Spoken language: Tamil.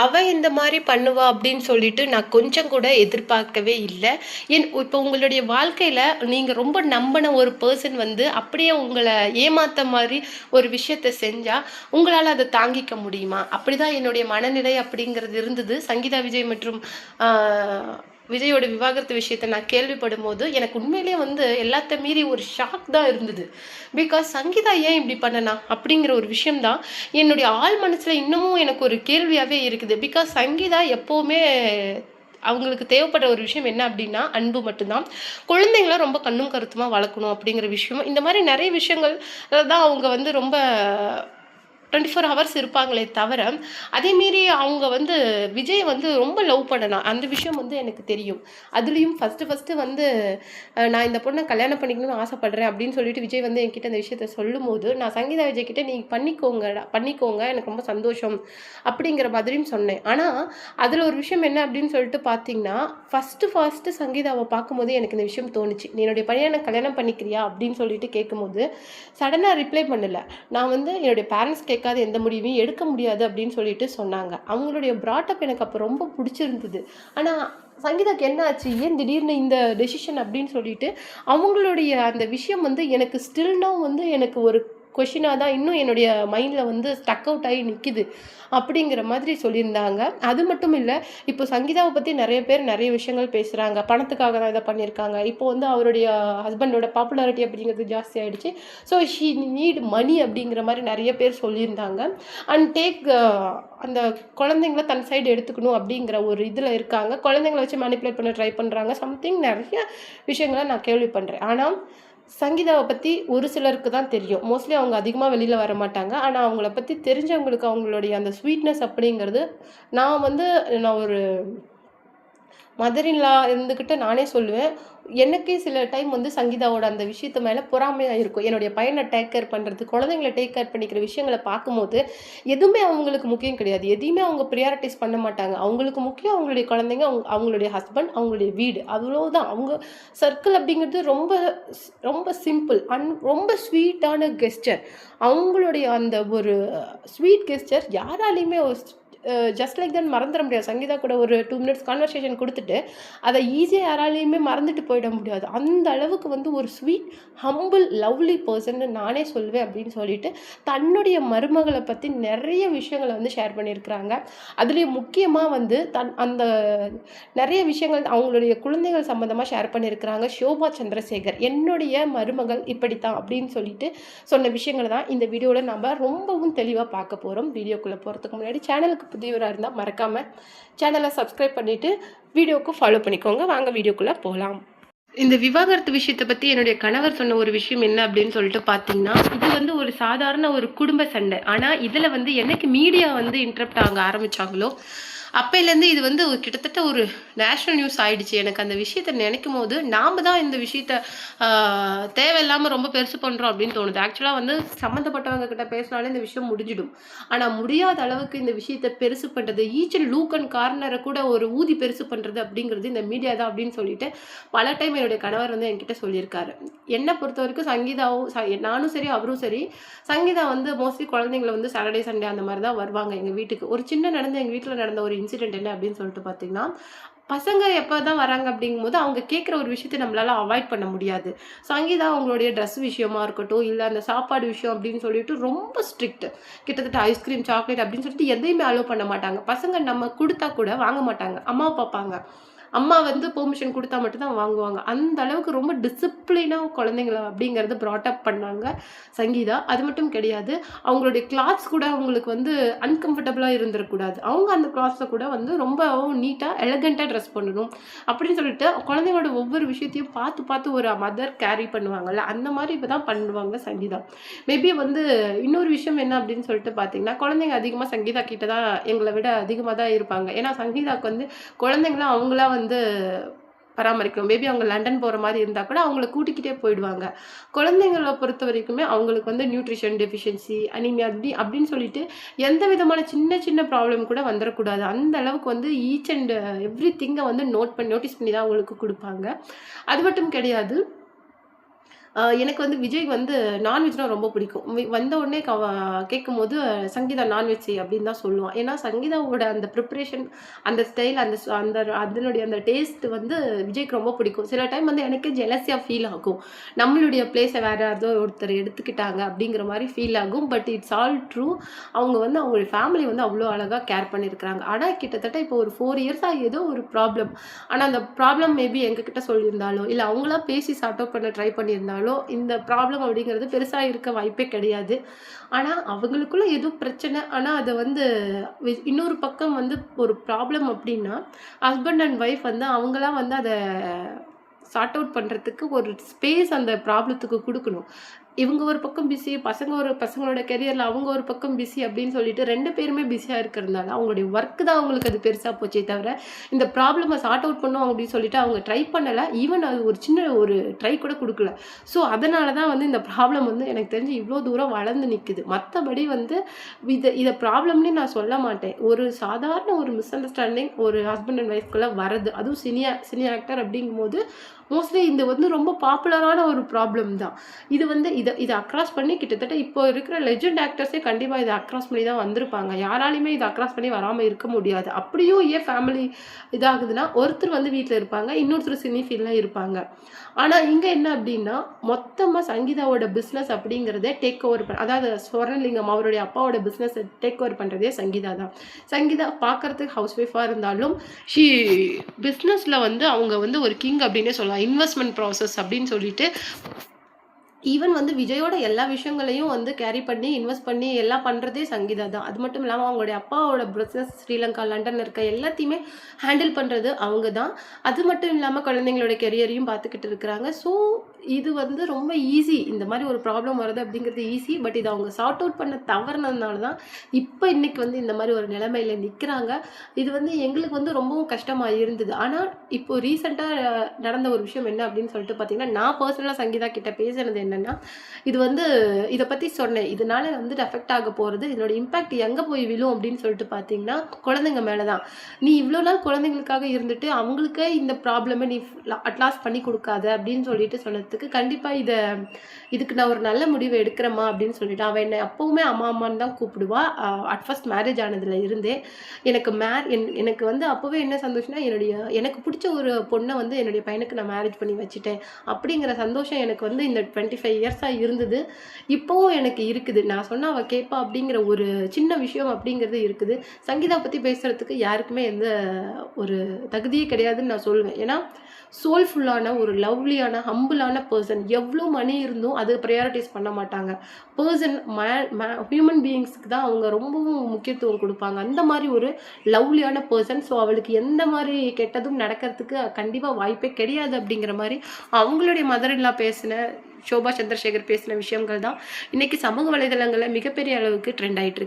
அவ இந்த மாரி பண்ணுவா அப்படின்னு சொல்லிட்டு நான் கொஞ்சம் கூட எதிர்பார்க்கவே இல்ல. இப்போ உங்களுடைய வாழ்க்கையில நீங்க ரொம்ப நம்பின ஒரு பெர்சன் வந்து அப்படியே உங்கள ஏமாத்த மாரி ஒரு விஷயத்த செஞ்சா, உங்களால அத தாங்கிக்க முடியுமா? அப்படிதான் என்னுடைய மனநிலை அப்படிங்கிறது இருந்தது. சங்கீதா விஜய் மற்றும் ஆ விஜயோட விவாகரத்து விஷயத்த நான் கேள்விப்படும்போது, எனக்கு உண்மையிலேயே வந்து எல்லாத்த மீறி ஒரு ஷாக் தான் இருந்தது. பிகாஸ் சங்கீதா ஏன் இப்படி பண்ணனா? அப்படிங்கிற ஒரு விஷயம் தான் என்னுடைய ஆழ் மனசுல இன்னமும் எனக்கு ஒரு கேள்வியாவே இருக்குது. பிகாஸ் சங்கீதா எப்பவுமே அவங்களுக்கு தேவைப்படுற ஒரு விஷயம் என்ன அப்படின்னா, அன்பு மட்டும்தான். குழந்தைங்கள ரொம்ப கண்ணும் கருத்துமா வளர்க்கணும் அப்படிங்கிற விஷயம். இந்த மாரி நெறைய விஷயங்கள் தான் அவங்க வந்து ரொம்ப 24 ஹவர்ஸ் இருப்பாங்களே தவிர, அதே மீறி அவங்க வந்து விஜய் வந்து ரொம்ப லவ் பண்ணலாம். அந்த விஷயம் வந்து எனக்கு தெரியும். அதுலயும் ஃபர்ஸ்ட்டு வந்து நான் இந்த பொண்ண கல்யாணம் பண்ணிக்கணும்னு ஆசைப்படுறேன் அப்படின்னு சொல்லிட்டு விஜய் வந்து என்கிட்ட அந்த விஷயத்த சொல்லும்போது, நான் சங்கீதா விஜய் கிட்ட நீ பண்ணிக்கோங்கடா பண்ணிக்கோங்க எனக்கு ரொம்ப சந்தோஷம் அப்படிங்கிற மாதிரியும் சொன்னேன். ஆனா, அதுல ஒரு விஷயம் என்ன அப்படின்னு சொல்லிட்டு பார்த்தீங்கன்னா, ஃபர்ஸ்ட்டு சங்கீதாவ பார்க்கும்போது எனக்கு இந்த விஷயம் தோணுச்சு. "நீ என்னுடைய பையன கல்யாணம் பண்ணிக்கிறியா?" அப்படின்னு சொல்லிட்டு கேட்கும்போது, சடனா ரிப்ளை பண்ணல. நான் வந்து என்னுடைய பேரண்ட்ஸ் கேட்காத எந்த முடிவையும் எடுக்க முடியாது அப்படின்னு சொல்லிட்டு சொன்னாங்க. அவங்களுடைய பிராட்டப் எனக்கு அப்போ ரொம்ப பிடிச்சிருந்தது. ஆனா சங்கீதாக்கு என்ன ஆச்சு? ஏன் திடீர்னு இந்த டெசிஷன் அப்படின்னு சொல்லிட்டு அவங்களுடைய அந்த விஷயம் வந்து எனக்கு ஸ்டில் நவ் வந்து எனக்கு ஒரு கொஷினாக தான் இன்னும் என்னுடைய மைண்டில் வந்து ஸ்டக் அவுட் ஆகி நிற்கிது அப்படிங்கிற மாதிரி சொல்லியிருந்தாங்க. அது மட்டும் இல்லை, இப்போ சங்கீதாவை பற்றி நிறைய பேர் நிறைய விஷயங்கள் பேசுகிறாங்க. பணத்துக்காக தான் இதை பண்ணியிருக்காங்க. இப்போ வந்து அவருடைய ஹஸ்பண்டோட பாப்புலாரிட்டி அப்படிங்கிறது ஜாஸ்தி ஆகிடுச்சு. ஸோ ஷீ நீட் மணி அப்படிங்கிற மாதிரி நிறைய பேர் சொல்லியிருந்தாங்க. அண்ட் டேக் அந்த குழந்தைங்கள தன் சைடு எடுத்துக்கணும் அப்படிங்கிற ஒரு இதில் இருக்காங்க. குழந்தைங்கள வச்சு மேனிப்புலேட் பண்ண ட்ரை பண்ணுறாங்க. சம்திங் நிறைய விஷயங்களை நான் கேள்விப்படுறேன். ஆனால் சங்கீதாவை பற்றி ஒரு சிலருக்கு தான் தெரியும். மோஸ்ட்லி அவங்க அதிகமாக வெளியில் வர மாட்டாங்க. ஆனால் அவங்கள பற்றி தெரிஞ்சவங்களுக்கு அவங்களுடைய அந்த ஸ்வீட்னஸ் அப்படிங்கிறது நான் ஒரு மதர் இன் லா இருந்துக்கிட்டு நானே சொல்லுவேன். எனக்கே சில டைம் வந்து சங்கீதாவோட அந்த விஷயத்து மேலே பொறாமையா இருக்கும். என்னுடைய பையனை டேக் கேர் பண்ணுறது, குழந்தைங்கள டேக் கேர் பண்ணிக்கிற விஷயங்கள பார்க்கும்போது, எதுவுமே அவங்களுக்கு முக்கியம் கிடையாது. எதையுமே அவங்க ப்ரியாரிட்டைஸ் பண்ண மாட்டாங்க. அவங்களுக்கு முக்கியம் அவங்களுடைய குழந்தைங்க, அவங்களுடைய ஹஸ்பண்ட், அவங்களுடைய வீடு. அவ்வளோதான். அவங்க சர்க்கிள் அப்படிங்கிறது ரொம்ப ரொம்ப சிம்பிள். ரொம்ப ஸ்வீட்டான கெஸ்டர். அவங்களுடைய அந்த ஒரு ஸ்வீட் கெஸ்டர் யாராலையுமே ஜஸ்ட் லைக் தட் மறந்துட முடியாது. சங்கீதா கூட ஒரு 2 மினிட்ஸ் கான்வர்சேஷன் குடுத்துட்டு, அத ஈஸியா யாராலயுமே மறந்துட்டு போயிட முடியாது. அந்த அளவுக்கு வந்து ஒரு ஸ்வீட், ஹம்பிள், லவ்லி பெர்சன்னு நானே சொல்லுவேன் அப்படின்னு சொல்லிட்டு, தன்னுடைய மருமகள பத்தி நெறைய விஷயங்கள வந்து ஷேர் பண்ணியிருக்கிறாங்க. அதுலயும் முக்கியமா வந்து அந்த நெறைய விஷயங்கள் அவங்களுடைய குழந்தைகள் சம்மந்தமா ஷேர் பண்ணியிருக்கிறாங்க. ஷோபா சந்திரசேகர், என்னுடைய மருமகள் இப்படித்தான் அப்படின்னு சொல்லிட்டு சொன்ன விஷயங்கள தான் இந்த வீடியோல நம்ம ரொம்பவும் தெளிவா பார்க்க போறோம். வீடியோக்குள்ள போறதுக்கு முன்னாடி சேனலுக்கு புதியவரா இருந்தா மறக்காம சேனலை சப்ஸ்கிரைப் பண்ணிட்டு வீடியோக்கு ஃபாலோ பண்ணிக்கோங்க. வாங்க வீடியோக்குள்ள போலாம். இந்த விவாகரத்து விஷயத்தை பத்தி என்னுடைய கணவர் சொன்ன ஒரு விஷயம் என்ன அப்படின்னு சொல்லிட்டு பார்த்தீங்கன்னா, இது வந்து ஒரு சாதாரண ஒரு குடும்ப சண்டை. ஆனா இதுல வந்து என்னைக்கு மீடியா வந்து இன்டரப்ட் ஆக ஆரம்பிச்சாங்களோ, அப்பையிலேருந்து இது வந்து கிட்டத்தட்ட ஒரு நேஷனல் நியூஸ் ஆயிடுச்சு. எனக்கு அந்த விஷயத்த நினைக்கும் போது, நாம தான் இந்த விஷயத்த தேவையில்லாம ரொம்ப பெருசு பண்றோம் அப்படின்னு தோணுது. ஆக்சுவலா வந்து சம்மந்தப்பட்டவங்க கிட்ட பேசினாலே இந்த விஷயம் முடிஞ்சிடும். ஆனா முடியாத அளவுக்கு இந்த விஷயத்த பெருசு பண்றது, ஈச் அண்ட் லூக் அண்ட் கார்னரை கூட ஒரு ஊதி பெருசு பண்றது அப்படிங்கிறது இந்த மீடியா தான் அப்படின்னு சொல்லிட்டு பல டைம் என்னுடைய கணவர் வந்து என்கிட்ட சொல்லியிருக்காரு. என்னை பொறுத்த வரைக்கும் சங்கீதாவும் நானும் சரி அவரும் சரி, சங்கீதா வந்து மோஸ்ட்லி குழந்தைங்களை வந்து சாட்டர்டே சண்டே அந்த மாதிரி தான் வருவாங்க எங்கள் வீட்டுக்கு. ஒரு சின்ன எங்கள் வீட்டில் நடந்த ஒரு இன்சிடென்ட் என்ன அப்படின்னு சொல்லிட்டு பார்த்தீங்கன்னா, பசங்க எப்போ தான் வராங்க அப்படிங்கும்போது அவங்க கேட்குற ஒரு விஷயத்தை நம்மளால அவாய்ட் பண்ண முடியாது. சங்கீதா அவங்களுடைய ட்ரெஸ் விஷயமா இருக்கட்டும், இல்லை அந்த சாப்பாடு விஷயம் அப்படின்னு சொல்லிட்டு ரொம்ப ஸ்ட்ரிக்ட். கிட்டத்தட்ட ஐஸ்கிரீம், சாக்லேட் அப்படின்னு சொல்லிட்டு எதையுமே அலோவ் பண்ண மாட்டாங்க. பசங்க நம்ம கொடுத்தா கூட வாங்க மாட்டாங்க. அம்மா பார்ப்பாங்க. அம்மா வந்து பெர்மிஷன் குடுத்தா மட்டும் தான் வாங்குவாங்க. அந்த அளவுக்கு ரொம்ப டிசிப்ளினா குழந்தைங்கள அப்படிங்கிறத பிராட் அப் பண்ணாங்க சங்கீதா. அது மட்டும் கிடையாது. அவங்களுடைய கிளாத்ஸ் கூட அவங்களுக்கு வந்து அன்கம்ஃபர்டபுளா இருந்துறக்கூடாது. அவங்க அந்த கிளாத்ஸ கூட வந்து ரொம்பவும் நீட்டா, எலகன்ட்டா ட்ரெஸ் பண்ணணும். அப்படின்னு சொல்லிட்டு குழந்தைங்களோட ஒவ்வொரு விஷயத்தையும் பார்த்து, பார்த்து ஒரு மதர் கேரி பண்ணுவாங்கல்ல, அந்த மாரி இப்ப தான் பண்ணுவாங்க சங்கீதா. மேபி வந்து இன்னொரு விஷயம் என்ன அப்படின்னு சொல்லிட்டு பார்த்தீங்கன்னா, குழந்தைங்க அதிகமா சங்கீதா கிட்ட தான் எங்கள விட அதிகமா தான் இருப்பாங்க. ஏன்னா சங்கீதாவுக்கு வந்து குழந்தைங்கள அவங்களா வந்து பராமரிக்கணும். மேபி அவங்க லண்டன் போற மாரி இருந்தா கூட அவங்கள கூட்டிக்கிட்டே போயிடுவாங்க. குழந்தைங்கள பொறுத்த வரைக்குமே அவங்களுக்கு வந்து நியூட்ரிஷன் டெஃபிஷியன்சி, அனீமியா அப்படின்னு சொல்லிட்டு எந்த விதமான சின்ன சின்ன ப்ராப்ளம் கூட வந்துறக்கூடாது. அந்த அளவுக்கு வந்து ஈச் அண்ட் எவ்ரிதிங்க வந்து நோட்டீஸ் பண்ணி தான் அவங்களுக்கு குடுப்பாங்க. அது மட்டும் கிடையாது. எனக்கு வந்து விஜய் வந்து நான்வெஜ்னா ரொம்ப பிடிக்கும். வந்த உடனே கேட்கும்போது "சங்கீதா நான்வெஜ் செய்" அப்படின்னு தான் சொல்லுவான். ஏன்னா சங்கீதாவோட அந்த ப்ரிப்பரேஷன், அந்த ஸ்டைல், அந்த அதனுடைய அந்த டேஸ்ட் வந்து விஜய்க்கு ரொம்ப பிடிக்கும். சில டைம் வந்து எனக்கே ஜெலஸியா ஃபீல் ஆகும். நம்மளுடைய பிளேஸ வேற யாரோ ஒருத்தர் எடுத்துக்கிட்டாங்க அப்படிங்கிற மாரி ஃபீல் ஆகும். But it's all true. அவங்க வந்து அவங்களுடைய ஃபேமிலி வந்து அவ்வளோ அழகா கேர் பண்ணியிருக்கிறாங்க. ஆனா கிட்டத்தட்ட இப்போ ஒரு 4 இயர்ஸா ஏதோ ஒரு ப்ராப்ளம். ஆனா அந்த ப்ராப்ளம் மேபி எங்ககிட்ட சொல்லியிருந்தாலோ, இல்ல அவங்களா பேசி சார்ட் அவுட் பண்ண ட்ரை பண்ணியிருந்தாலோ, இந்த ப்ராப்ளம் அப்படிங்கிறது பெருசா இருக்க வாய்ப்பே கிடையாது. ஆனா, அவங்களுக்குள்ள ஏதோ பிரச்சனை. ஆனா, அத வந்து இன்னொரு பக்கம் வந்து ஒரு ப்ராப்ளம் அப்படின்னா, ஹஸ்பண்ட் அண்ட் ஒய்ஃப் வந்து அவங்களா வந்து அத சார்ட் அவுட் பண்றதுக்கு ஒரு ஸ்பேஸ் அந்த ப்ராப்ளத்துக்கு குடுக்கணும். இவங்க ஒரு பக்கம் பிஸி, பசங்களோட கெரியர்ல அவங்க ஒரு பக்கம் பிஸி அப்படின்னு சொல்லிட்டு 2 பேருமே பிஸியா இருக்கிறதுனால, அவங்களுடைய ஒர்க் தான் அவங்களுக்கு அது பெருசா போச்சே தவிர, இந்த ப்ராப்ளம சார்ட் அவுட் பண்ணணும் அப்படின்னு சொல்லிட்டு அவங்க ட்ரை பண்ணல. ஈவன் அது ஒரு சின்ன ஒரு ட்ரை கூட குடுக்கல. ஸோ, அதனால தான் வந்து இந்த ப்ராப்ளம் வந்து எனக்கு தெரிஞ்சு இவ்ளோ தூரம் வளர்ந்து நிக்குது. மத்தபடி வந்து இத ப்ராப்ளம்னே நான் சொல்ல மாட்டேன். ஒரு சாதாரண ஒரு மிஸ் அண்டர்ஸ்டாண்டிங் ஒரு ஹஸ்பண்ட் அண்ட் ஒய்ஃப்குள்ள வரது. அதுவும் சினி ஆக்டர் அப்படிங்கும்போது, மோஸ்ட்லி இது வந்து ரொம்ப பாப்புலரான ஒரு ப்ராப்ளம் தான். இது வந்து இத அக்ராஸ் பண்ணி கிட்டத்தட்ட இப்போ இருக்கிற லெஜெண்ட் ஆக்டர்ஸே கண்டிப்பா இத அக்ராஸ் பண்ணி தான் வந்திருப்பாங்க. யாராலயுமே இத அக்ராஸ் பண்ணி வராம இருக்க முடியாது. அப்படியும் ஏன் ஃபேமிலி இதாகுதுன்னா, ஒருத்தர் வந்து வீட்ல இருப்பாங்க. இன்னொருத்தர் சினி ஃபீல்ட்ல இருப்பாங்க. ஆனா இங்க என்ன அப்டின்னா, மொத்தமா சங்கீதாவோட பிசினஸ் அப்படிங்கிறதே டேக் ஓவர் அதாவது ஸ்வர்ணலிங்கம் அவருடைய அப்பாவோட பிசினஸ டேக் ஓவர் பண்றதே சங்கீதா தான். சங்கீதா பார்க்கறதுக்கு ஹவுஸ் ஒய்ஃபா இருந்தாலும், ஷி பிசினஸ்ல வந்து அவங்க வந்து ஒரு கிங் அப்டின்னே சொல்லலாம். இன்வெஸ்ட்மென்ட் ப்ராசஸ் அப்படின்னு சொல்லிட்டு ஈவன் வந்து விஜயோட எல்லா விஷயங்களையும் வந்து கேரி பண்ணி, இன்வெஸ்ட் பண்ணி எல்லாம் பண்றதே சங்கீதா தான். அது மட்டும் இல்லாம அவங்களுடைய அப்பாவோட பிசினஸ் ஸ்ரீலங்கா, லண்டன்ல இருக்க எல்லாத்தையுமே ஹேண்டில் பண்றது அவங்க தான். அது மட்டும் இல்லாம குழந்தைங்களோட கெரியரையும் பார்த்துக்கிட்டு இருக்கிறாங்க. ஸோ இது வந்து ரொம்ப ஈஸி. இந்த மாரி ஒரு ப்ராப்ளம் வருது அப்படிங்கிறது ஈஸி. பட் இத அவங்க சார்ட் அவுட் பண்ண தவறுனதுனால தான், இப்ப இன்னைக்கு வந்து இந்த மாரி ஒரு நிலைமையில நிக்கிறாங்க. இது வந்து எங்களுக்கு வந்து ரொம்பவும் கஷ்டமா இருந்தது. ஆனா, இப்போ ரீசென்ட்டா நடந்த ஒரு விஷயம் என்ன அப்படின்னு சொல்லிட்டு பார்த்தீங்கன்னா, நான் பெர்சனலா சங்கீதா கிட்ட பேசினது என்னன்னா, இது வந்து இத பத்தி சொன்னேன். இதனால வந்துட்டு அஃபெக்ட் ஆக போறது, இதனோட இம்பாக்ட் எங்க போய் விழும் அப்படின்னு சொல்லிட்டு பார்த்தீங்கன்னா, குழந்தைங்க மேல தான். நீ இவ்ளோ நாள் குழந்தைங்களுக்காக இருந்துட்டு, அவங்களுக்கே இந்த ப்ராப்ளம நீ அட்லாஸ்ட் பண்ணி குடுக்காத அப்படின்னு சொல்லிட்டு சொன்னதுக்கு, கண்டிப்பா இதுக்கு நான் ஒரு நல்ல முடிவு எடுக்கிறேம்மா அப்படின்னு சொல்லிட்டு, அவ என்ன அப்பவுமே அம்மா அம்மான்னு தான் கூப்பிடுவா. அட் ஃபர்ஸ்ட் மேரேஜ் ஆனதுல இருந்தே. எனக்கு எனக்கு வந்து அப்பவே என்ன சந்தோஷம்னா, எனக்கு புடிச்ச ஒரு பொண்ண வந்து என்னுடைய பையனுக்கு நான் மேரேஜ் பண்ணி வச்சுட்டேன். அப்படிங்கிற சந்தோஷம் எனக்கு வந்து இந்த 25 இயர்ஸா இருந்தது. இப்பவும் எனக்கு இருக்குது. நான் சொன்னா அவ கேட்பா அப்படிங்கிற ஒரு சின்ன விஷயம் அப்படிங்கிறது இருக்குது. சங்கீதா பத்தி பேசுறதுக்கு யாருக்குமே எந்த ஒரு தகுதியே கிடையாதுன்னு நான் சொல்லுவேன். ஏன்னா, சோல்ஃபுல்லான ஒரு லவ்லியான, ஹம்பிளான பெர்சன். எவ்ளோ மணி இருந்தும் அது பிரையாரிடைஸ் பண்ண மாட்டாங்க. பெர்சன் மே மே ஹியூமன் பீயிங்ஸ்க்கு தான் அவங்க ரொம்பவும் முக்கியத்துவம் குடுப்பாங்க. அந்த மாரி ஒரு லவ்லியான பெர்சன். ஸோ அவளுக்கு எந்த மாரி கெட்டதும் நடக்கிறதுக்கு கண்டிப்பா வாய்ப்பே கிடையாது அப்படிங்கிற மாரி அவங்களுடைய மதர் இன் லா பேசின ஷோபா சந்திரசேகர் பேசின விஷயங்கள் தான் இன்னைக்கு சமூக வலைதளங்கள்ல மிகப்பெரிய அளவுக்கு ட்ரெண்ட் ஆயிட்டு இருக்கு.